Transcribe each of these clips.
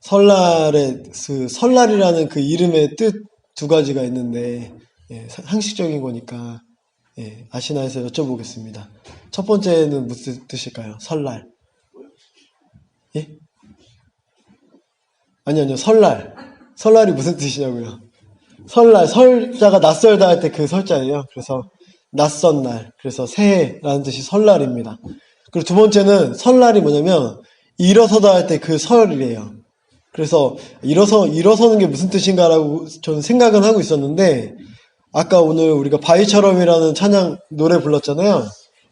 설날에 설날이라는 그 이름의 뜻 두 가지가 있는데 상식적인 거니까 아시나 해서 여쭤보겠습니다. 첫 번째는 무슨 뜻일까요? 설날. 예? 아니요, 설날. 설날이 무슨 뜻이냐고요? 설날, 설자가 낯설다 할 때 그 설자예요. 그래서 낯선 날, 그래서 새해라는 뜻이 설날입니다. 그리고 두 번째는 설날이 뭐냐면 일어서다 할 때 그 설이래요. 그래서 일어서는 게 무슨 뜻인가라고 저는 생각은 하고 있었는데 아까 오늘 우리가 바위처럼이라는 찬양 노래 불렀잖아요.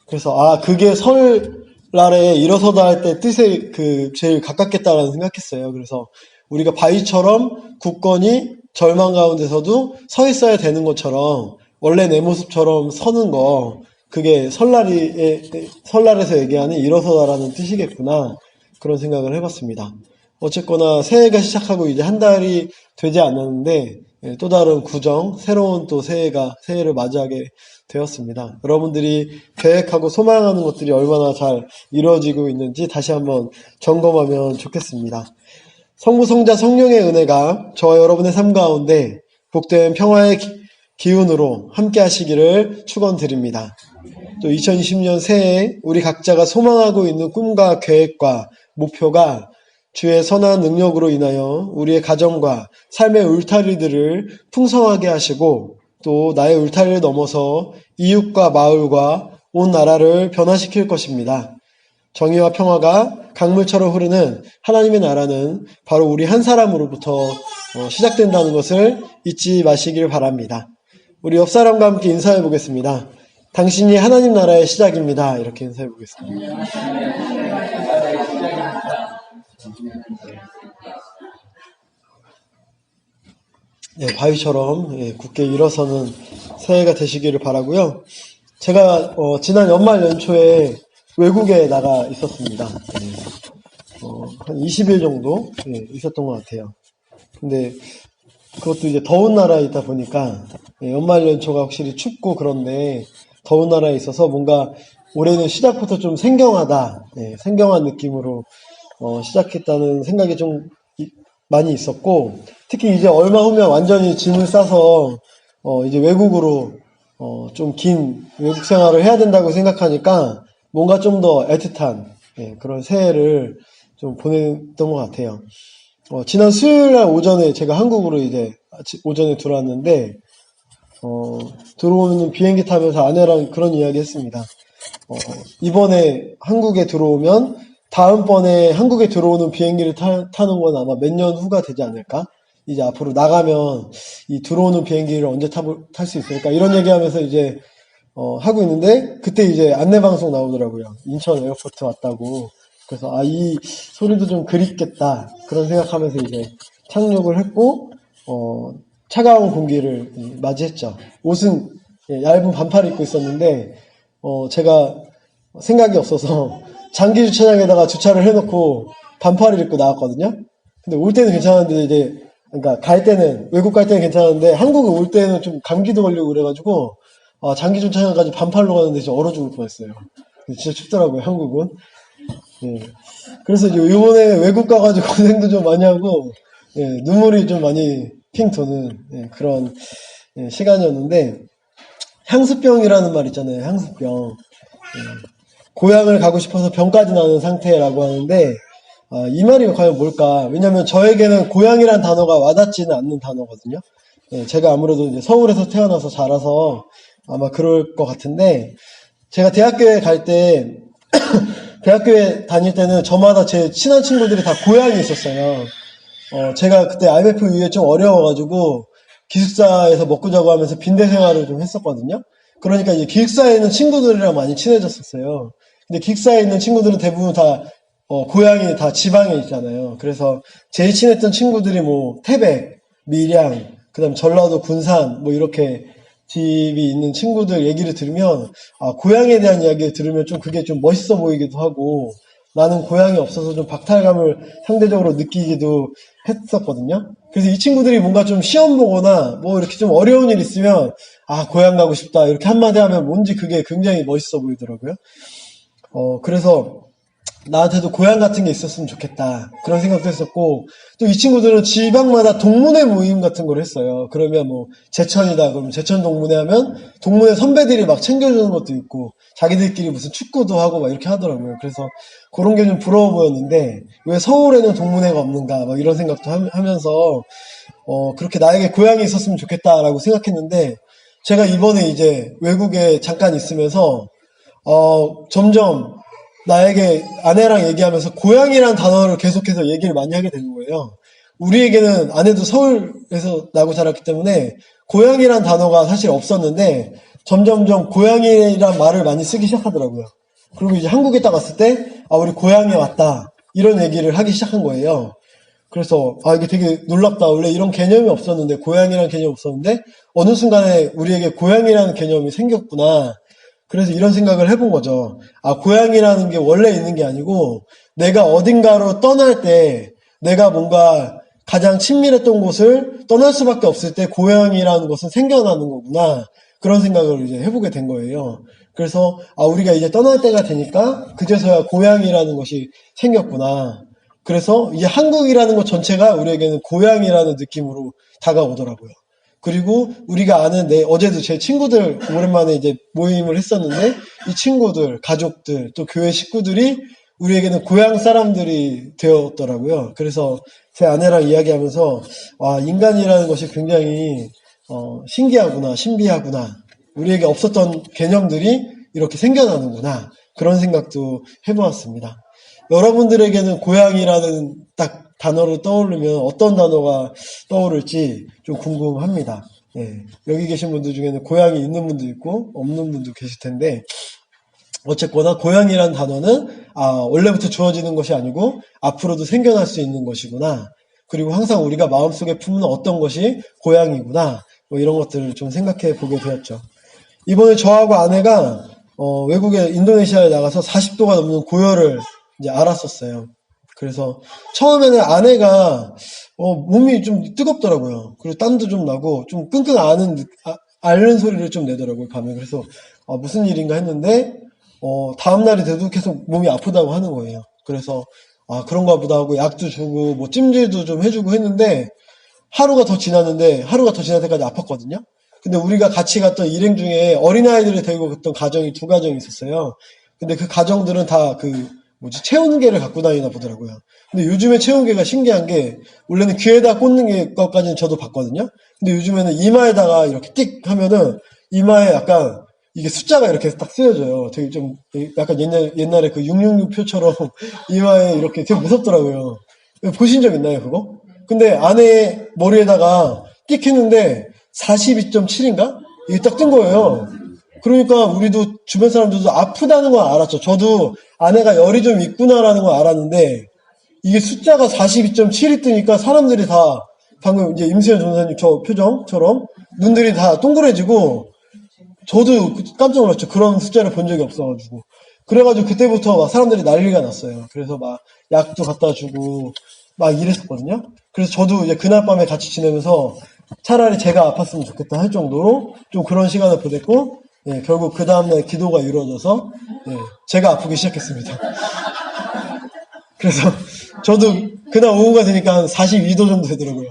그래서 그게 설날에 일어서다 할 때 뜻에 제일 가깝겠다라는 생각했어요. 그래서 우리가 바위처럼 굳건히 절망 가운데서도 서 있어야 되는 것처럼 원래 내 모습처럼 서는 거 그게 설날에서 얘기하는 일어서다라는 뜻이겠구나 그런 생각을 해봤습니다. 어쨌거나 새해가 시작하고 이제 한 달이 되지 않았는데 또 다른 구정, 새로운 또 새해를 맞이하게 되었습니다. 여러분들이 계획하고 소망하는 것들이 얼마나 잘 이루어지고 있는지 다시 한번 점검하면 좋겠습니다. 성부, 성자, 성령의 은혜가 저와 여러분의 삶 가운데 복된 평화의 기운으로 함께 하시기를 축원드립니다. 또 2020년 새해 우리 각자가 소망하고 있는 꿈과 계획과 목표가 주의 선한 능력으로 인하여 우리의 가정과 삶의 울타리들을 풍성하게 하시고 또 나의 울타리를 넘어서 이웃과 마을과 온 나라를 변화시킬 것입니다. 정의와 평화가 강물처럼 흐르는 하나님의 나라는 바로 우리 한 사람으로부터 시작된다는 것을 잊지 마시길 바랍니다. 우리 옆 사람과 함께 인사해 보겠습니다. 당신이 하나님 나라의 시작입니다. 이렇게 인사해 보겠습니다. 바위처럼 굳게 일어서는 새해가 되시기를 바라고요. 제가 지난 연말 연초에 외국에 나가 있었습니다. 한 20일 정도 있었던 것 같아요. 근데 그것도 이제 더운 나라에 있다 보니까 연말 연초가 확실히 춥고 그런데 더운 나라에 있어서 뭔가 올해는 시작부터 좀 생경하다, 생경한 느낌으로 시작했다는 생각이 좀 많이 있었고, 특히 이제 얼마 후면 완전히 짐을 싸서 이제 외국으로 좀 긴 외국 생활을 해야 된다고 생각하니까 뭔가 좀 더 애틋한 그런 새해를 좀 보냈던 것 같아요. 지난 수요일 날 오전에 제가 한국으로 이제 오전에 들어왔는데 들어오는 비행기 타면서 아내랑 그런 이야기 했습니다. 이번에 한국에 들어오면 다음번에 한국에 들어오는 비행기를 타는 건 아마 몇 년 후가 되지 않을까? 이제 앞으로 나가면 이 들어오는 비행기를 언제 탈 수 있을까? 이런 얘기하면서 이제 하고 있는데 그때 이제 안내방송 나오더라고요. 인천 에어포트 왔다고. 그래서 이 소리도 좀 그립겠다 그런 생각하면서 이제 착륙을 했고 차가운 공기를 맞이했죠. 옷은 얇은 반팔 입고 있었는데 제가 생각이 없어서 장기 주차장에다가 주차를 해놓고 반팔을 입고 나왔거든요. 근데 올 때는 괜찮았는데 이제 그러니까 외국 갈 때는 괜찮았는데 한국에 올 때는 좀 감기도 걸리고 그래가지고 장기 주차장까지 반팔로 가는데 진짜 얼어 죽을 뻔했어요. 진짜 춥더라고요, 한국은. 그래서 이번에 외국 가가지고 고생도 좀 많이 하고 눈물이 좀 많이 핑 도는 그런 시간이었는데 향수병이라는 말 있잖아요. 향수병. 고향을 가고 싶어서 병까지 나는 상태라고 하는데 이 말이 과연 뭘까? 왜냐면 저에게는 고향이란 단어가 와닿지는 않는 단어거든요. 제가 아무래도 이제 서울에서 태어나서 자라서 아마 그럴 것 같은데 제가 대학교에 대학교에 다닐 때는 저마다 제 친한 친구들이 다 고향이 있었어요. 제가 그때 IMF 이후에 좀 어려워가지고 기숙사에서 먹고 자고 하면서 빈대 생활을 좀 했었거든요. 그러니까 이제 기숙사에 있는 친구들이랑 많이 친해졌었어요. 근데 기숙사에 있는 친구들은 대부분 다 고향이 다 지방에 있잖아요. 그래서 제일 친했던 친구들이 뭐 태백, 밀양, 그다음 전라도 군산 뭐 이렇게 집이 있는 친구들 얘기를 들으면 고향에 대한 이야기를 들으면 좀 그게 좀 멋있어 보이기도 하고 나는 고향이 없어서 좀 박탈감을 상대적으로 느끼기도 했었거든요. 그래서 이 친구들이 뭔가 좀 시험 보거나 뭐 이렇게 좀 어려운 일 있으면 고향 가고 싶다 이렇게 한마디 하면 뭔지 그게 굉장히 멋있어 보이더라고요. 그래서 나한테도 고향 같은 게 있었으면 좋겠다. 그런 생각도 했었고, 또 이 친구들은 지방마다 동문회 모임 같은 걸 했어요. 그러면 뭐, 제천이다. 그러면 제천 동문회 하면, 동문회 선배들이 막 챙겨주는 것도 있고, 자기들끼리 무슨 축구도 하고 막 이렇게 하더라고요. 그래서 그런 게 좀 부러워 보였는데, 왜 서울에는 동문회가 없는가, 막 이런 생각도 하면서, 그렇게 나에게 고향이 있었으면 좋겠다라고 생각했는데, 제가 이번에 이제 외국에 잠깐 있으면서, 점점 나에게 아내랑 얘기하면서 고향이란 단어를 계속해서 얘기를 많이 하게 되는 거예요. 우리에게는 아내도 서울에서 나고 자랐기 때문에 고향이란 단어가 사실 없었는데 점점점 고향이란 말을 많이 쓰기 시작하더라고요. 그리고 이제 한국에 딱 왔을 때, 우리 고향에 왔다. 이런 얘기를 하기 시작한 거예요. 그래서, 이게 되게 놀랍다. 원래 이런 개념이 없었는데, 고향이라는 개념이 없었는데, 어느 순간에 우리에게 고향이라는 개념이 생겼구나. 그래서 이런 생각을 해본 거죠. 고향이라는 게 원래 있는 게 아니고, 내가 어딘가로 떠날 때, 내가 뭔가 가장 친밀했던 곳을 떠날 수밖에 없을 때, 고향이라는 것은 생겨나는 거구나. 그런 생각을 이제 해보게 된 거예요. 그래서, 우리가 이제 떠날 때가 되니까, 그제서야 고향이라는 것이 생겼구나. 그래서 이제 한국이라는 것 전체가 우리에게는 고향이라는 느낌으로 다가오더라고요. 그리고 우리가 아는 어제도 제 친구들 오랜만에 이제 모임을 했었는데 이 친구들, 가족들, 또 교회 식구들이 우리에게는 고향 사람들이 되었더라고요. 그래서 제 아내랑 이야기하면서 인간이라는 것이 굉장히 신기하구나, 신비하구나. 우리에게 없었던 개념들이 이렇게 생겨나는구나. 그런 생각도 해보았습니다. 여러분들에게는 고향이라는 딱 단어를 떠오르면 어떤 단어가 떠오를지 좀 궁금합니다. 예, 여기 계신 분들 중에는 고향이 있는 분도 있고 없는 분도 계실 텐데 어쨌거나 고향이라는 단어는 원래부터 주어지는 것이 아니고 앞으로도 생겨날 수 있는 것이구나. 그리고 항상 우리가 마음속에 품는 어떤 것이 고향이구나. 뭐 이런 것들을 좀 생각해 보게 되었죠. 이번에 저하고 아내가 외국에 인도네시아에 나가서 40도가 넘는 고열을 이제 알았었어요. 그래서 처음에는 아내가 몸이 좀 뜨겁더라고요. 그리고 땀도 좀 나고 좀 끙끙 앓는 소리를 좀 내더라고요, 밤에. 그래서 무슨 일인가 했는데 다음날이 돼도 계속 몸이 아프다고 하는 거예요. 그래서 그런가 보다 하고 약도 주고 뭐 찜질도 좀 해주고 했는데 하루가 더 지났는데 하루가 더 지날 때까지 아팠거든요. 근데 우리가 같이 갔던 일행 중에 어린아이들을 데리고 갔던 가정이 두 가정이 있었어요. 근데 그 가정들은 다 체온계를 갖고 다니나 보더라고요. 근데 요즘에 체온계가 신기한 게, 원래는 귀에다 꽂는 것까지는 저도 봤거든요. 근데 요즘에는 이마에다가 이렇게 띡 하면은, 이마에 약간, 이게 숫자가 이렇게 딱 쓰여져요. 되게 좀, 약간 옛날에 그 666표처럼 이마에 이렇게 되게 무섭더라고요. 보신 적 있나요, 그거? 근데 아내 머리에다가 띡 했는데, 42.7인가? 이게 딱 뜬 거예요. 그러니까 우리도 주변 사람들도 아프다는 건 알았죠. 저도 아내가 열이 좀 있구나라는 건 알았는데 이게 숫자가 42.7이 뜨니까 사람들이 다 방금 이제 임수현 전사님 저 표정처럼 눈들이 다 동그래지고 저도 깜짝 놀랐죠. 그런 숫자를 본 적이 없어가지고. 그래가지고 그때부터 막 사람들이 난리가 났어요. 그래서 막 약도 갖다 주고 막 이랬었거든요. 그래서 저도 이제 그날 밤에 같이 지내면서 차라리 제가 아팠으면 좋겠다 할 정도로 좀 그런 시간을 보냈고, 결국 그 다음날 기도가 이루어져서 제가 아프기 시작했습니다. 그래서 저도 그날 오후가 되니까 한 42도 정도 되더라고요.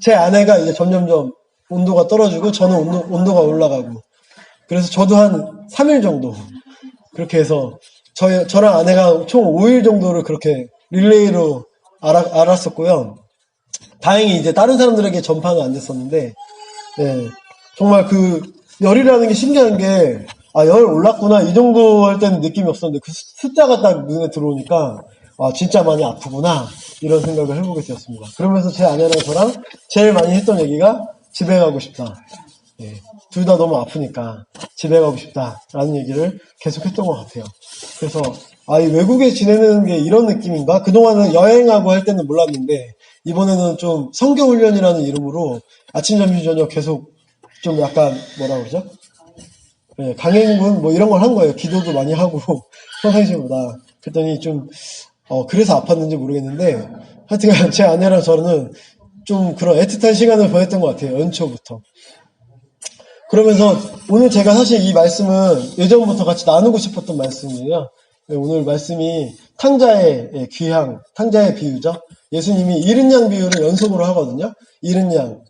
제 아내가 이제 점점점 온도가 떨어지고 저는 온도가 올라가고, 그래서 저도 한 3일 정도 그렇게 해서 저랑 아내가 총 5일 정도를 그렇게 릴레이로 알았었고요. 다행히 이제 다른 사람들에게 전파는 안 됐었는데, 정말 그 열이라는 게 신기한 게, 열 올랐구나 이 정도 할 때는 느낌이 없었는데 그 숫자가 딱 눈에 들어오니까 진짜 많이 아프구나 이런 생각을 해보게 되었습니다. 그러면서 제 아내랑 저랑 제일 많이 했던 얘기가 집에 가고 싶다. 둘 다 너무 아프니까 집에 가고 싶다라는 얘기를 계속 했던 것 같아요. 그래서 이 외국에 지내는 게 이런 느낌인가? 그동안은 여행하고 할 때는 몰랐는데 이번에는 좀 성교훈련이라는 이름으로 아침, 점심, 저녁 계속 좀 약간 뭐라 그러죠? 강행군 뭐 이런 걸 한 거예요. 기도도 많이 하고 평상시보다. 그랬더니 좀 그래서 아팠는지 모르겠는데 하여튼 제 아내랑 저는 좀 그런 애틋한 시간을 보냈던 것 같아요. 연초부터. 그러면서 오늘 제가 사실 이 말씀은 예전부터 같이 나누고 싶었던 말씀이에요. 네, 오늘 말씀이 탕자의 귀향, 탕자의 비유죠. 예수님이 잃은 양 비유를 연속으로 하거든요. 잃은 양,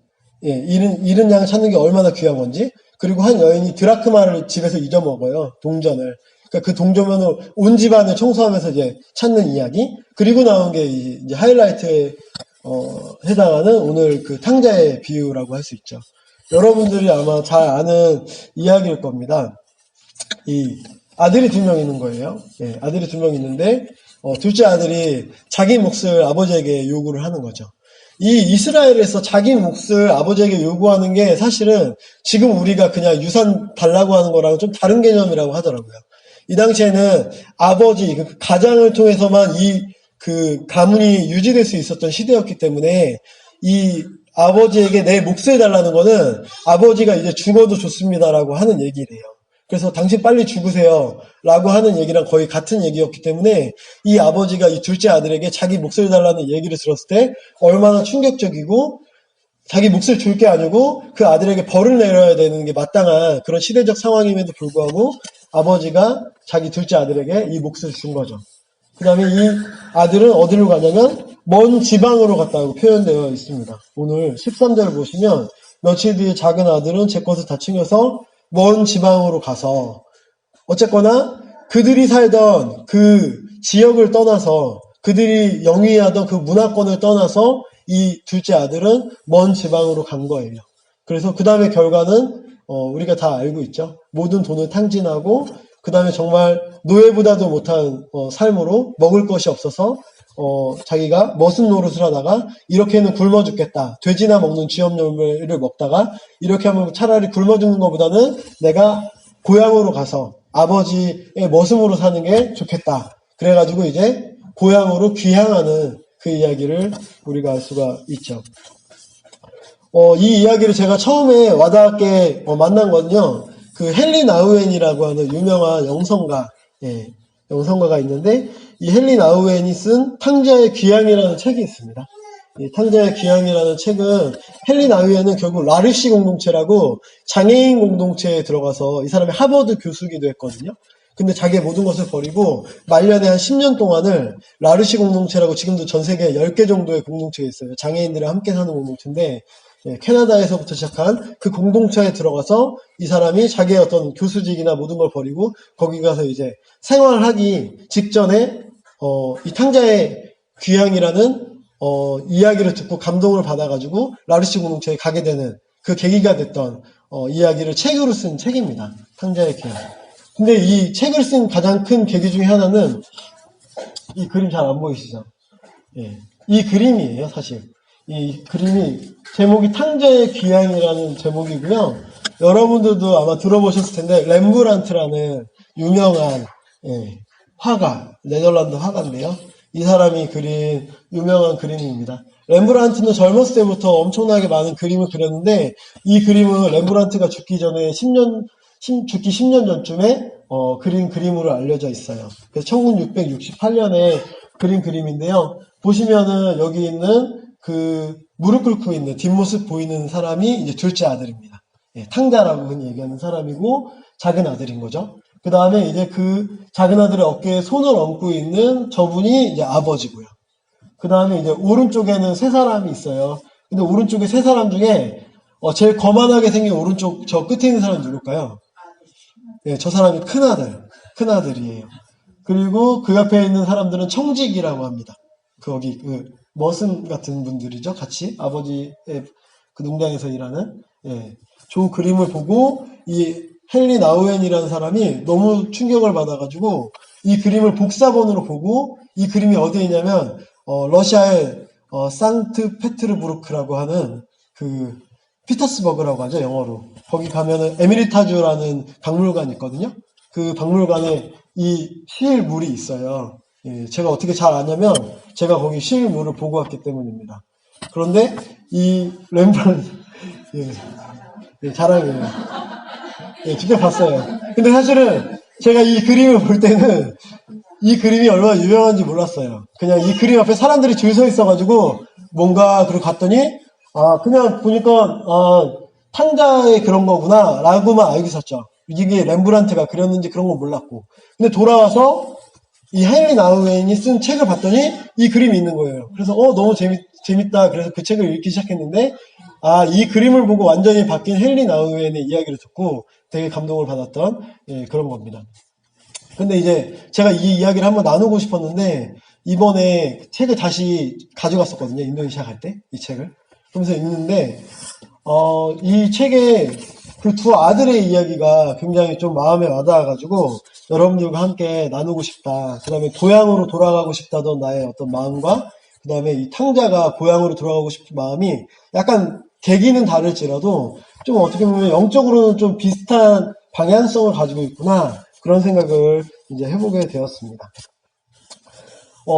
잃은 양 찾는 게 얼마나 귀한 건지. 그리고 한 여인이 드라크마를 집에서 잊어먹어요. 동전을. 그러니까 그 동전으로 온 집안을 청소하면서 이제 찾는 이야기. 그리고 나온 게 이제 하이라이트에 해당하는 오늘 그 탕자의 비유라고 할 수 있죠. 여러분들이 아마 잘 아는 이야기일 겁니다. 이 아들이 2명 있는 거예요. 아들이 2명 있는데 둘째 아들이 자기 몫을 아버지에게 요구를 하는 거죠. 이 이스라엘에서 자기 몫을 아버지에게 요구하는 게 사실은 지금 우리가 그냥 유산 달라고 하는 거랑 좀 다른 개념이라고 하더라고요. 이 당시에는 아버지, 그 가장을 통해서만 그 가문이 유지될 수 있었던 시대였기 때문에 이 아버지에게 내 몫을 달라는 거는 아버지가 이제 죽어도 좋습니다라고 하는 얘기래요. 그래서 당신 빨리 죽으세요 라고 하는 얘기랑 거의 같은 얘기였기 때문에 이 아버지가 이 둘째 아들에게 자기 몫을 달라는 얘기를 들었을 때 얼마나 충격적이고 자기 몫을 줄 게 아니고 그 아들에게 벌을 내려야 되는 게 마땅한 그런 시대적 상황임에도 불구하고 아버지가 자기 둘째 아들에게 이 몫을 준 거죠. 그 다음에 이 아들은 어디로 가냐면 먼 지방으로 갔다고 표현되어 있습니다. 오늘 13절을 보시면 며칠 뒤에 작은 아들은 제 것을 다 챙겨서 먼 지방으로 가서 어쨌거나 그들이 살던 그 지역을 떠나서 그들이 영위하던 그 문화권을 떠나서 이 둘째 아들은 먼 지방으로 간 거예요. 그래서 그 다음에 결과는 우리가 다 알고 있죠. 모든 돈을 탕진하고 그 다음에 정말 노예보다도 못한 삶으로 먹을 것이 없어서 자기가 머슴 노릇을 하다가 이렇게는 굶어 죽겠다. 돼지나 먹는 쥐염룡을 먹다가 이렇게 하면 차라리 굶어 죽는 것보다는 내가 고향으로 가서 아버지의 머슴으로 사는 게 좋겠다. 그래가지고 이제 고향으로 귀향하는 그 이야기를 우리가 알 수가 있죠. 이 이야기를 제가 처음에 와닿게 만난 건요. 그 헨리 나우엔이라고 하는 유명한 영성가가 있는데 이 헨리 나우엔이 쓴 탕자의 귀향이라는 책이 있습니다. 이 탕자의 귀향이라는 책은 헨리 나우엔은 결국 라르시 공동체라고 장애인 공동체에 들어가서 이 사람이 하버드 교수기도 했거든요. 근데 자기의 모든 것을 버리고 말년에 한 10년 동안을 라르시 공동체라고 지금도 전 세계에 10개 정도의 공동체가 있어요. 장애인들이 함께 사는 공동체인데 캐나다에서부터 시작한 그 공동체에 들어가서 이 사람이 자기의 어떤 교수직이나 모든 걸 버리고 거기 가서 이제 생활하기 직전에 이 탕자의 귀향이라는 이야기를 듣고 감동을 받아가지고 라르시 공동체에 가게 되는 그 계기가 됐던 이야기를 책으로 쓴 책입니다. 탕자의 귀향. 근데 이 책을 쓴 가장 큰 계기 중에 하나는 이 그림 잘 안 보이시죠? 이 그림이에요, 사실. 이 그림이 제목이 탕자의 귀향이라는 제목이고요. 여러분들도 아마 들어보셨을 텐데 렘브란트라는 유명한 화가, 네덜란드 화가인데요. 이 사람이 그린 유명한 그림입니다. 렘브란트는 젊었을 때부터 엄청나게 많은 그림을 그렸는데 이 그림은 렘브란트가 죽기 전에 죽기 10년 전쯤에 그린 그림으로 알려져 있어요. 그래서 1668년에 그린 그림인데요. 보시면은 여기 있는 그 무릎 꿇고 있는 뒷모습 보이는 사람이 이제 둘째 아들입니다. 탕자라고 흔히 얘기하는 사람이고 작은 아들인 거죠. 그 다음에 이제 그 작은 아들의 어깨에 손을 얹고 있는 저분이 이제 아버지고요. 그 다음에 이제 오른쪽에는 세 사람이 있어요. 근데 오른쪽에 세 사람 중에 제일 거만하게 생긴 오른쪽 저 끝에 있는 사람이 누굴까요? 저 사람이 큰아들이에요. 그리고 그 옆에 있는 사람들은 청직이라고 합니다. 거기 그 머슴 같은 분들이죠. 같이 아버지의 그 농장에서 일하는. 저 그림을 보고 이 헨리 나우엔이라는 사람이 너무 충격을 받아가지고 이 그림을 복사본으로 보고 이 그림이 어디에 있냐면 러시아의 상트페테르부르크라고 하는 그 피터스버그라고 하죠, 영어로. 거기 가면은 에미리타주라는 박물관이 있거든요. 그 박물관에 이 실물이 있어요. 제가 어떻게 잘 아냐면 제가 거기 실물을 보고 왔기 때문입니다. 그런데 이 렘브란트 자랑이에요. 직접 봤어요. 근데 사실은 제가 이 그림을 볼 때는 이 그림이 얼마나 유명한지 몰랐어요. 그냥 이 그림 앞에 사람들이 줄 서 있어가지고 뭔가 그러고 갔더니 그냥 보니까 탕자의 그런 거구나 라고만 알고 있었죠. 이게 렘브란트가 그렸는지 그런 거 몰랐고. 근데 돌아와서 이 헨리 나우엔이 쓴 책을 봤더니 이 그림이 있는 거예요. 그래서 너무 재밌다. 그래서 그 책을 읽기 시작했는데 이 그림을 보고 완전히 바뀐 헨리 나우엔의 이야기를 듣고 되게 감동을 받았던 그런 겁니다. 근데 이제 제가 이 이야기를 한번 나누고 싶었는데 이번에 책을 다시 가져갔었거든요. 인도네시아 갈 때 이 책을. 그러면서 읽는데 이 책에 그 두 아들의 이야기가 굉장히 좀 마음에 와닿아가지고 여러분들과 함께 나누고 싶다. 그 다음에 고향으로 돌아가고 싶다던 나의 어떤 마음과 그 다음에 이 탕자가 고향으로 돌아가고 싶은 마음이 약간 계기는 다를지라도 좀 어떻게 보면 영적으로는 좀 비슷한 방향성을 가지고 있구나. 그런 생각을 이제 해보게 되었습니다.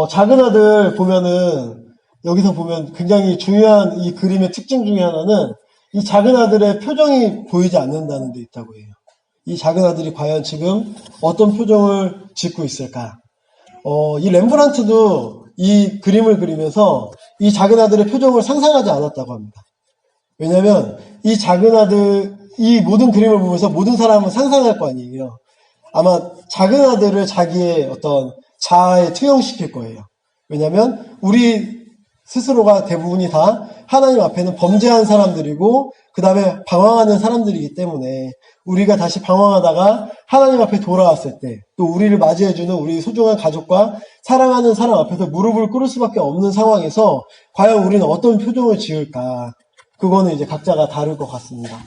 작은 아들 보면은 여기서 보면 굉장히 중요한 이 그림의 특징 중에 하나는 이 작은 아들의 표정이 보이지 않는다는 데 있다고 해요. 이 작은 아들이 과연 지금 어떤 표정을 짓고 있을까? 이 렘브란트도 이 그림을 그리면서 이 작은 아들의 표정을 상상하지 않았다고 합니다. 왜냐하면 이 작은 아들, 이 모든 그림을 보면서 모든 사람은 상상할 거 아니에요. 아마 작은 아들을 자기의 어떤 자아에 투영시킬 거예요. 왜냐하면 우리 스스로가 대부분이 다 하나님 앞에는 범죄한 사람들이고 그 다음에 방황하는 사람들이기 때문에 우리가 다시 방황하다가 하나님 앞에 돌아왔을 때 또 우리를 맞이해주는 우리 소중한 가족과 사랑하는 사람 앞에서 무릎을 꿇을 수밖에 없는 상황에서 과연 우리는 어떤 표정을 지을까? 그거는 이제 각자가 다를 것 같습니다.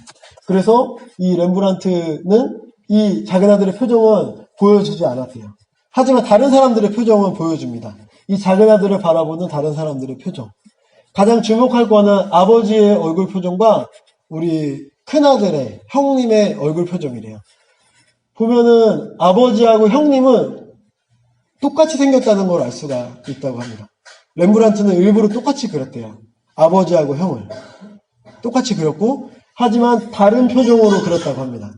그래서 이 렘브란트는 이 작은 아들의 표정은 보여주지 않았대요. 하지만 다른 사람들의 표정은 보여줍니다. 이 작은 아들을 바라보는 다른 사람들의 표정. 가장 주목할 거는 아버지의 얼굴 표정과 우리 큰아들의 형님의 얼굴 표정이래요. 보면은 아버지하고 형님은 똑같이 생겼다는 걸 알 수가 있다고 합니다. 렘브란트는 일부러 똑같이 그렸대요. 아버지하고 형을. 똑같이 그렸고 하지만 다른 표정으로 그렸다고 합니다.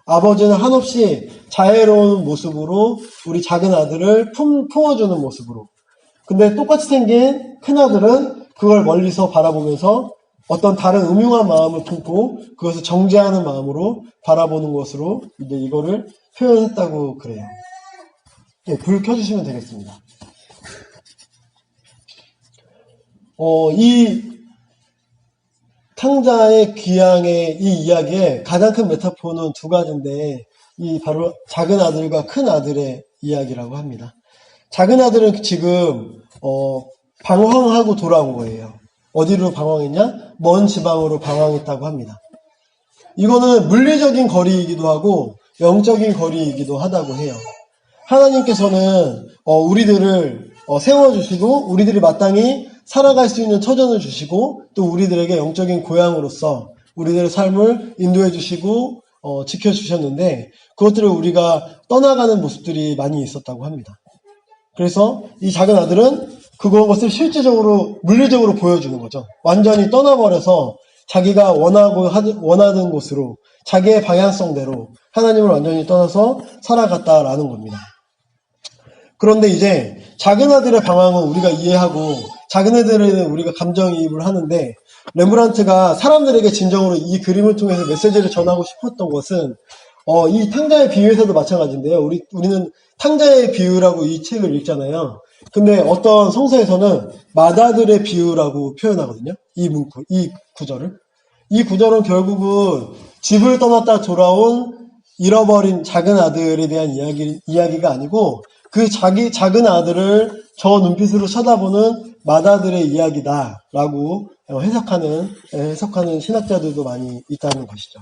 아버지는 한없이 자애로운 모습으로 우리 작은 아들을 품어주는 모습으로. 근데 똑같이 생긴 큰아들은 그걸 멀리서 바라보면서 어떤 다른 음흉한 마음을 품고 그것을 정죄하는 마음으로 바라보는 것으로 이제 이거를 표현했다고 그래요. 불 켜주시면 되겠습니다. 이 탕자의 귀향의 이 이야기의 가장 큰 메타포는 두 가지인데 이 바로 작은 아들과 큰 아들의 이야기라고 합니다. 작은 아들은 지금 방황하고 돌아온 거예요. 어디로 방황했냐? 먼 지방으로 방황했다고 합니다. 이거는 물리적인 거리이기도 하고 영적인 거리이기도 하다고 해요. 하나님께서는 우리들을 세워주시고 우리들이 마땅히 살아갈 수 있는 터전을 주시고 또 우리들에게 영적인 고향으로서 우리들의 삶을 인도해 주시고 지켜주셨는데 그것들을 우리가 떠나가는 모습들이 많이 있었다고 합니다. 그래서 이 작은 아들은 그것을 실질적으로 물리적으로 보여주는 거죠. 완전히 떠나버려서 자기가 원하는 곳으로 자기의 방향성대로 하나님을 완전히 떠나서 살아갔다라는 겁니다. 그런데 이제 작은 아들의 방황은 우리가 이해하고 작은 애들에는 우리가 감정이입을 하는데 렘브란트가 사람들에게 진정으로 이 그림을 통해서 메시지를 전하고 싶었던 것은 이 탕자의 비유에서도 마찬가지인데요. 우리는 탕자의 비유라고 이 책을 읽잖아요. 근데 어떤 성서에서는 맏아들의 비유라고 표현하거든요. 이 구절을. 이 구절은 결국은 집을 떠났다 돌아온 잃어버린 작은 아들에 대한 이야기가 아니고 그 작은 아들을 저 눈빛으로 쳐다보는 맏아들의 이야기다라고 해석하는 신학자들도 많이 있다는 것이죠.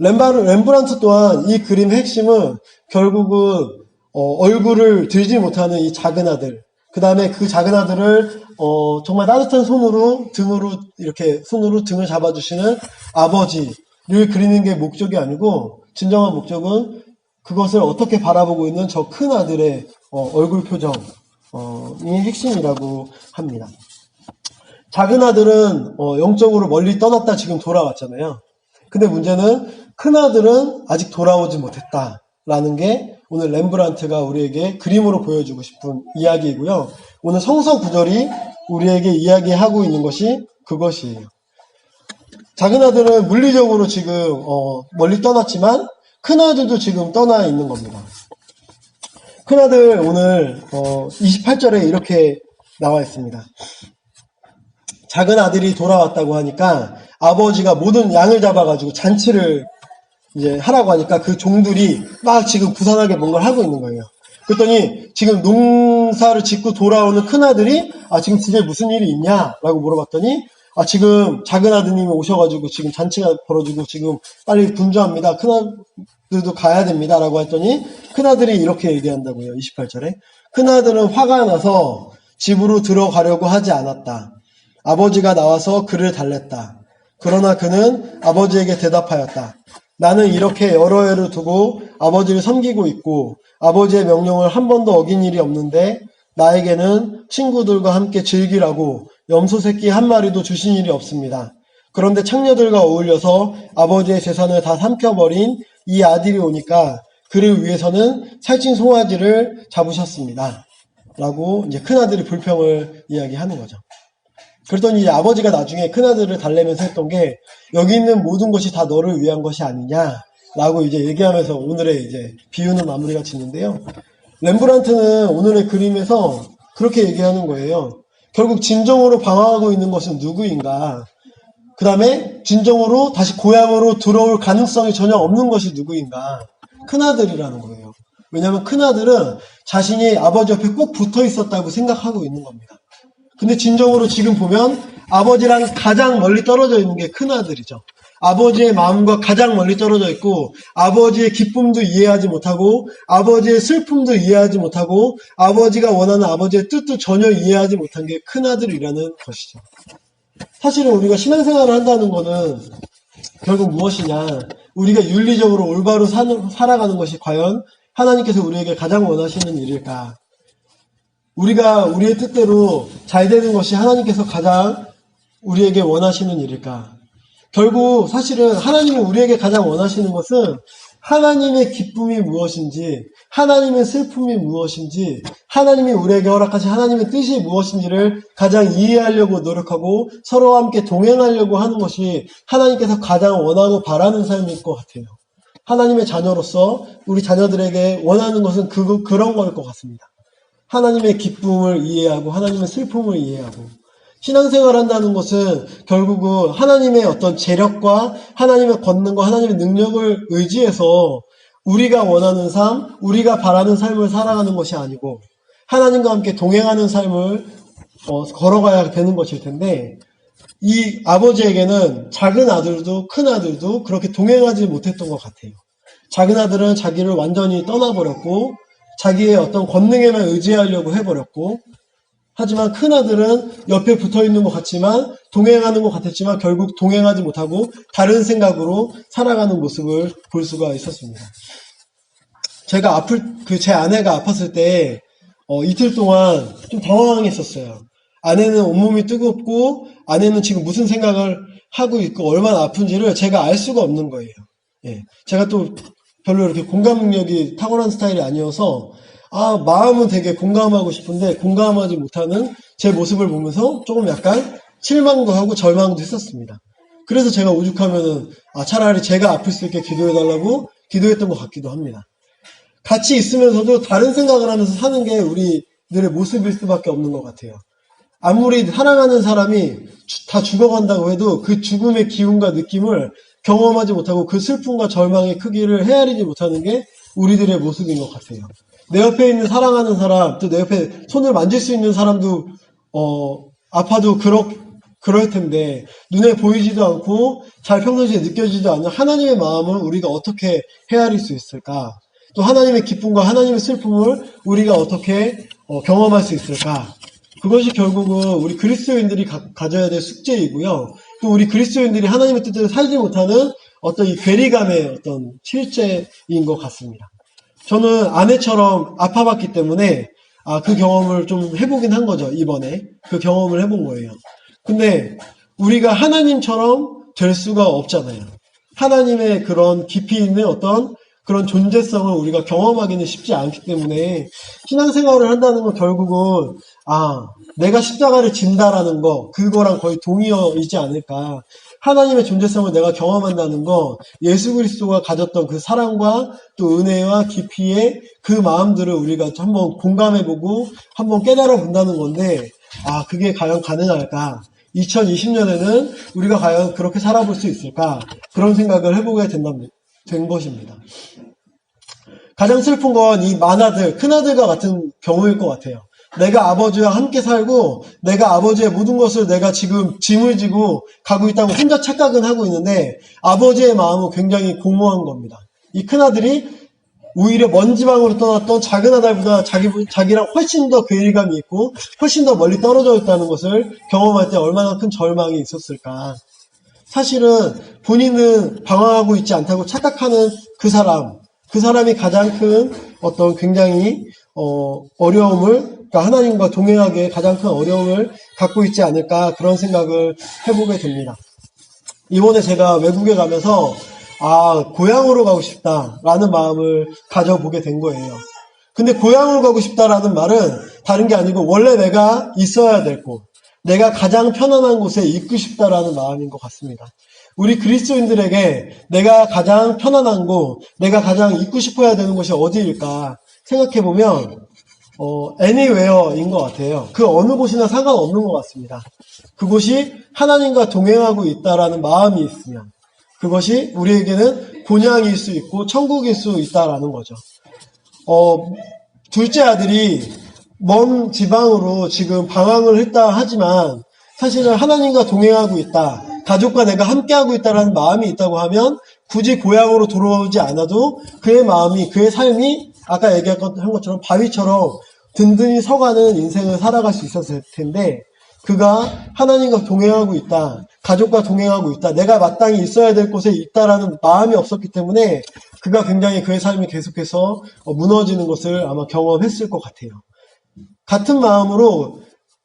렘브란트 또한 이 그림의 핵심은 결국은 얼굴을 들지 못하는 이 작은 아들, 그 다음에 그 작은 아들을 정말 따뜻한 손으로 손으로 등을 잡아주시는 아버지를 그리는 게 목적이 아니고 진정한 목적은 그것을 어떻게 바라보고 있는 저 큰 아들의 얼굴 표정이 핵심이라고 합니다. 작은 아들은 영적으로 멀리 떠났다 지금 돌아왔잖아요. 근데 문제는 큰 아들은 아직 돌아오지 못했다라는 게 오늘 렘브란트가 우리에게 그림으로 보여주고 싶은 이야기이고요. 오늘 성서 구절이 우리에게 이야기하고 있는 것이 그것이에요. 작은 아들은 물리적으로 지금 멀리 떠났지만 큰 아들도 지금 떠나 있는 겁니다. 큰아들 오늘 28절에 이렇게 나와 있습니다. 작은 아들이 돌아왔다고 하니까 아버지가 모든 양을 잡아가지고 잔치를 이제 하라고 하니까 그 종들이 막 지금 부산하게 뭔가를 하고 있는 거예요. 그랬더니 지금 농사를 짓고 돌아오는 큰아들이 지금 집에 무슨 일이 있냐? 라고 물어봤더니 지금 작은 아드님이 오셔가지고 지금 잔치가 벌어지고 지금 빨리 분주합니다. 큰아들도 가야 됩니다. 라고 했더니 큰아들이 이렇게 얘기한다고요. 28절에. 큰아들은 화가 나서 집으로 들어가려고 하지 않았다. 아버지가 나와서 그를 달랬다. 그러나 그는 아버지에게 대답하였다. 나는 이렇게 여러 해를 두고 아버지를 섬기고 있고 아버지의 명령을 한 번도 어긴 일이 없는데 나에게는 친구들과 함께 즐기라고 염소 새끼 한 마리도 주신 일이 없습니다. 그런데 창녀들과 어울려서 아버지의 재산을 다 삼켜버린 이 아들이 오니까 그를 위해서는 살찐 송아지를 잡으셨습니다. 라고 이제 큰아들이 불평을 이야기하는 거죠. 그랬더니 이제 아버지가 나중에 큰아들을 달래면서 했던 게 여기 있는 모든 것이 다 너를 위한 것이 아니냐라고 이제 얘기하면서 오늘의 이제 비유는 마무리가 짓는데요. 렘브란트는 오늘의 그림에서 그렇게 얘기하는 거예요. 결국 진정으로 방황하고 있는 것은 누구인가? 그 다음에 진정으로 다시 고향으로 들어올 가능성이 전혀 없는 것이 누구인가? 큰아들이라는 거예요. 왜냐하면 큰아들은 자신이 아버지 옆에 꼭 붙어 있었다고 생각하고 있는 겁니다. 근데 진정으로 지금 보면 아버지랑 가장 멀리 떨어져 있는 게 큰아들이죠. 아버지의 마음과 가장 멀리 떨어져 있고 아버지의 기쁨도 이해하지 못하고 아버지의 슬픔도 이해하지 못하고 아버지가 원하는 아버지의 뜻도 전혀 이해하지 못한 게 큰아들이라는 것이죠. 사실은 우리가 신앙생활을 한다는 거는 결국 무엇이냐, 우리가 윤리적으로 올바로 살아가는 것이 과연 하나님께서 우리에게 가장 원하시는 일일까? 우리가 우리의 뜻대로 잘 되는 것이 하나님께서 가장 우리에게 원하시는 일일까? 결국 사실은 하나님이 우리에게 가장 원하시는 것은 하나님의 기쁨이 무엇인지, 하나님의 슬픔이 무엇인지, 하나님이 우리에게 허락하신 하나님의 뜻이 무엇인지를 가장 이해하려고 노력하고 서로와 함께 동행하려고 하는 것이 하나님께서 가장 원하고 바라는 삶일 것 같아요. 하나님의 자녀로서 우리 자녀들에게 원하는 것은 그런 거일 것 같습니다. 하나님의 기쁨을 이해하고 하나님의 슬픔을 이해하고 신앙생활 한다는 것은 결국은 하나님의 어떤 재력과 하나님의 권능과 하나님의 능력을 의지해서 우리가 원하는 삶, 우리가 바라는 삶을 살아가는 것이 아니고 하나님과 함께 동행하는 삶을 걸어가야 되는 것일 텐데 이 아버지에게는 작은 아들도 큰 아들도 그렇게 동행하지 못했던 것 같아요. 작은 아들은 자기를 완전히 떠나버렸고 자기의 어떤 권능에만 의지하려고 해버렸고 하지만 큰아들은 옆에 붙어있는 것 같지만 동행하는 것 같았지만 결국 동행하지 못하고 다른 생각으로 살아가는 모습을 볼 수가 있었습니다. 제가 제 아내가 아팠을 때 이틀 동안 좀 당황했었어요. 아내는 온몸이 뜨겁고 아내는 지금 무슨 생각을 하고 있고 얼마나 아픈지를 제가 알 수가 없는 거예요. 예. 제가 또 별로 이렇게 공감 능력이 탁월한 스타일이 아니어서 마음은 되게 공감하고 싶은데 공감하지 못하는 제 모습을 보면서 조금 약간 실망도 하고 절망도 했었습니다. 그래서 제가 오죽하면은 차라리 제가 아플 수 있게 기도해달라고 기도했던 것 같기도 합니다. 같이 있으면서도 다른 생각을 하면서 사는 게 우리들의 모습일 수밖에 없는 것 같아요. 아무리 사랑하는 사람이 다 죽어간다고 해도 그 죽음의 기운과 느낌을 경험하지 못하고 그 슬픔과 절망의 크기를 헤아리지 못하는 게 우리들의 모습인 것 같아요. 내 옆에 있는 사랑하는 사람, 또 내 옆에 손을 만질 수 있는 사람도 아파도 그럴 텐데 눈에 보이지도 않고 잘 평상시에 느껴지지도 않는 하나님의 마음을 우리가 어떻게 헤아릴 수 있을까? 또 하나님의 기쁨과 하나님의 슬픔을 우리가 어떻게 경험할 수 있을까? 그것이 결국은 우리 그리스도인들이 가져야 될 숙제이고요. 또 우리 그리스도인들이 하나님의 뜻대로 살지 못하는 어떤 이 괴리감의 어떤 실제인 것 같습니다. 저는 아내처럼 아파봤기 때문에 그 경험을 좀 해보긴 한 거죠. 이번에 그 경험을 해본 거예요. 근데 우리가 하나님처럼 될 수가 없잖아요. 하나님의 그런 깊이 있는 어떤 그런 존재성을 우리가 경험하기는 쉽지 않기 때문에 신앙생활을 한다는 건 결국은 내가 십자가를 진다라는 거 그거랑 거의 동의어이지 않을까. 하나님의 존재성을 내가 경험한다는 거, 예수 그리스도가 가졌던 그 사랑과 또 은혜와 깊이의 그 마음들을 우리가 한번 공감해보고 한번 깨달아 본다는 건데, 아, 그게 과연 가능할까? 2020년에는 우리가 과연 그렇게 살아볼 수 있을까? 그런 생각을 해보게 된 것입니다. 가장 슬픈 건 이 맏아들, 큰아들과 같은 경우일 것 같아요. 내가 아버지와 함께 살고 내가 아버지의 모든 것을 내가 지금 짐을 지고 가고 있다고 혼자 착각은 하고 있는데 아버지의 마음은 굉장히 공허한 겁니다. 이 큰아들이 오히려 먼 지방으로 떠났던 작은 아들보다 자기랑 훨씬 더 괴리감이 있고 훨씬 더 멀리 떨어져 있다는 것을 경험할 때 얼마나 큰 절망이 있었을까. 사실은 본인은 방황하고 있지 않다고 착각하는 그 사람이 가장 큰 어떤 굉장히 어려움을, 그러니까 하나님과 동행하기에 가장 큰 어려움을 갖고 있지 않을까, 그런 생각을 해보게 됩니다. 이번에 제가 외국에 가면서 고향으로 가고 싶다라는 마음을 가져보게 된 거예요. 근데 고향으로 가고 싶다라는 말은 다른 게 아니고 원래 내가 있어야 될 곳, 내가 가장 편안한 곳에 있고 싶다라는 마음인 것 같습니다. 우리 그리스도인들에게 내가 가장 편안한 곳, 내가 가장 있고 싶어야 되는 곳이 어디일까 생각해보면 anywhere인 것 같아요. 그 어느 곳이나 상관없는 것 같습니다. 그곳이 하나님과 동행하고 있다라는 마음이 있으면 그것이 우리에게는 본향일 수 있고 천국일 수 있다라는 거죠. 둘째 아들이 먼 지방으로 지금 방황을 했다 하지만 사실은 하나님과 동행하고 있다, 가족과 내가 함께하고 있다라는 마음이 있다고 하면 굳이 고향으로 돌아오지 않아도 그의 마음이, 그의 삶이 아까 얘기한 것처럼 바위처럼 든든히 서가는 인생을 살아갈 수 있었을 텐데, 그가 하나님과 동행하고 있다, 가족과 동행하고 있다, 내가 마땅히 있어야 될 곳에 있다라는 마음이 없었기 때문에 그가 굉장히 그의 삶이 계속해서 무너지는 것을 아마 경험했을 것 같아요. 같은 마음으로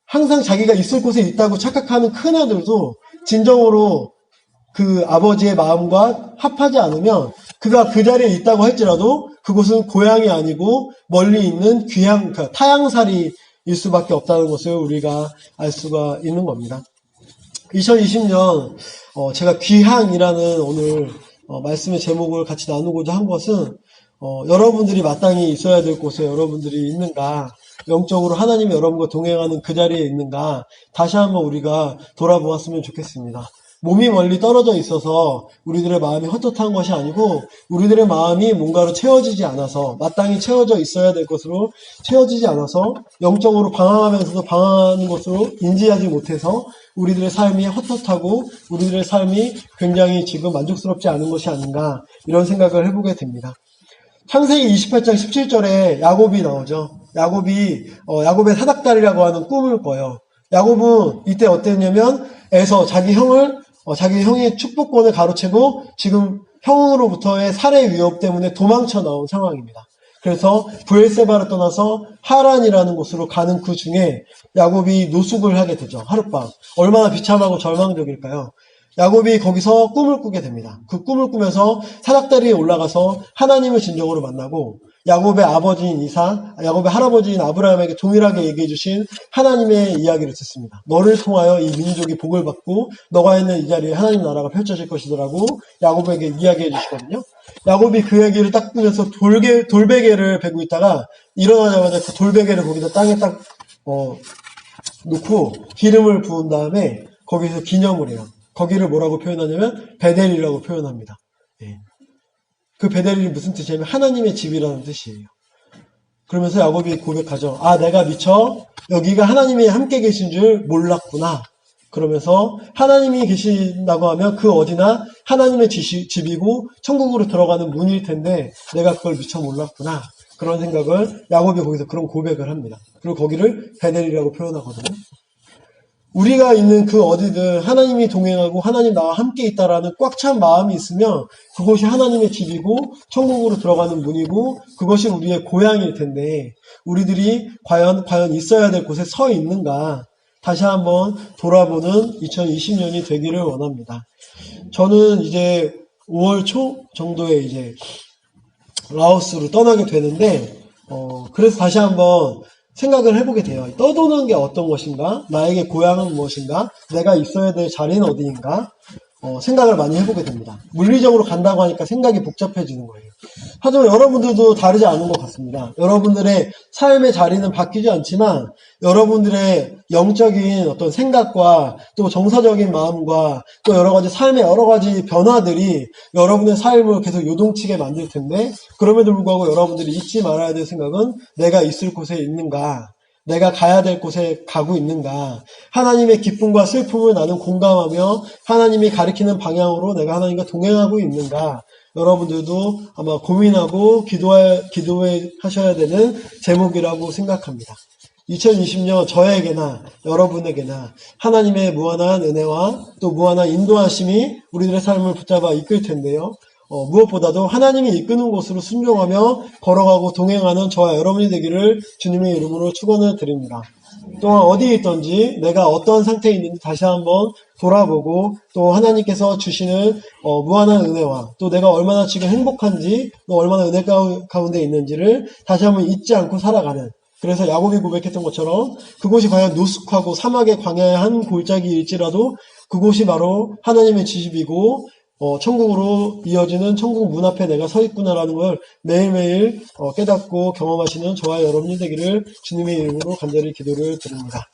항상 자기가 있을 곳에 있다고 착각하는 큰아들도 진정으로 그 아버지의 마음과 합하지 않으면 그가 그 자리에 있다고 할지라도 그곳은 고향이 아니고 멀리 있는 그러니까 타향살이일 수밖에 없다는 것을 우리가 알 수가 있는 겁니다. 2020년 제가 귀향이라는 오늘 말씀의 제목을 같이 나누고자 한 것은 여러분들이 마땅히 있어야 될 곳에 여러분들이 있는가, 영적으로 하나님이 여러분과 동행하는 그 자리에 있는가 다시 한번 우리가 돌아보았으면 좋겠습니다. 몸이 멀리 떨어져 있어서 우리들의 마음이 헛헛한 것이 아니고 우리들의 마음이 뭔가로 채워지지 않아서, 마땅히 채워져 있어야 될 것으로 채워지지 않아서 영적으로 방황하면서도 방황하는 것으로 인지하지 못해서 우리들의 삶이 헛헛하고 우리들의 삶이 굉장히 지금 만족스럽지 않은 것이 아닌가, 이런 생각을 해보게 됩니다. 창세기 28장 17절에 야곱이 나오죠. 야곱의 사닥다리라고 하는 꿈을 꿔요. 야곱은 이때 어땠냐면 자기 형의 축복권을 가로채고 지금 형으로부터의 살해 위협 때문에 도망쳐 나온 상황입니다. 그래서 브엘세바를 떠나서 하란이라는 곳으로 가는 그 중에 야곱이 노숙을 하게 되죠. 하룻밤. 얼마나 비참하고 절망적일까요? 야곱이 거기서 꿈을 꾸게 됩니다. 그 꿈을 꾸면서 사닥다리에 올라가서 하나님을 진정으로 만나고 야곱의 아버지인 야곱의 할아버지인 아브라함에게 동일하게 얘기해 주신 하나님의 이야기를 듣습니다. 너를 통하여 이 민족이 복을 받고 너가 있는 이 자리에 하나님 나라가 펼쳐질 것이더라고 야곱에게 이야기해 주시거든요. 야곱이 그 얘기를 딱 꾸면서 돌베개를 베고 있다가 일어나자마자 그 돌베개를 거기다 땅에 딱 놓고 기름을 부은 다음에 거기서 기념을 해요. 거기를 뭐라고 표현하냐면 베델이라고 표현합니다. 예. 그 베델이 무슨 뜻이냐면 하나님의 집이라는 뜻이에요. 그러면서 야곱이 고백하죠. 내가 미처 여기가 하나님이 함께 계신 줄 몰랐구나. 그러면서 하나님이 계신다고 하면 그 어디나 하나님의 집이고 천국으로 들어가는 문일 텐데 내가 그걸 미처 몰랐구나. 그런 생각을 야곱이 거기서 그런 고백을 합니다. 그리고 거기를 베델이라고 표현하거든요. 우리가 있는 그 어디든 하나님이 동행하고 하나님 나와 함께 있다라는 꽉 찬 마음이 있으면 그곳이 하나님의 집이고 천국으로 들어가는 문이고 그것이 우리의 고향일 텐데 우리들이 과연 있어야 될 곳에 서 있는가 다시 한번 돌아보는 2020년이 되기를 원합니다. 저는 이제 5월 초 정도에 이제 라오스로 떠나게 되는데 그래서 다시 한번 생각을 해보게 돼요. 떠도는 게 어떤 것인가? 나에게 고향은 무엇인가? 내가 있어야 될 자리는 어디인가? 생각을 많이 해보게 됩니다. 물리적으로 간다고 하니까 생각이 복잡해지는 거예요. 하지만 여러분들도 다르지 않은 것 같습니다. 여러분들의 삶의 자리는 바뀌지 않지만 여러분들의 영적인 어떤 생각과 또 정서적인 마음과 또 여러 가지 삶의 여러 가지 변화들이 여러분의 삶을 계속 요동치게 만들 텐데, 그럼에도 불구하고 여러분들이 잊지 말아야 될 생각은 내가 있을 곳에 있는가, 내가 가야 될 곳에 가고 있는가, 하나님의 기쁨과 슬픔을 나는 공감하며 하나님이 가리키는 방향으로 내가 하나님과 동행하고 있는가, 여러분들도 아마 고민하고 기도해 하셔야 되는 제목이라고 생각합니다. 2020년 저에게나 여러분에게나 하나님의 무한한 은혜와 또 무한한 인도하심이 우리들의 삶을 붙잡아 이끌 텐데요. 무엇보다도 하나님이 이끄는 곳으로 순종하며 걸어가고 동행하는 저와 여러분이 되기를 주님의 이름으로 축원을 드립니다. 또한 어디에 있든지 내가 어떠한 상태에 있는지 다시 한번 돌아보고 또 하나님께서 주시는 무한한 은혜와 또 내가 얼마나 지금 행복한지 또 얼마나 은혜 가운데 있는지를 다시 한번 잊지 않고 살아가는, 그래서 야곱이 고백했던 것처럼 그곳이 과연 노숙하고 사막의 광야의 한 골짜기일지라도 그곳이 바로 하나님의 집이고 천국으로 이어지는 천국 문 앞에 내가 서 있구나라는 걸 매일매일 깨닫고 경험하시는 저와 여러분이 되기를 주님의 이름으로 간절히 기도를 드립니다.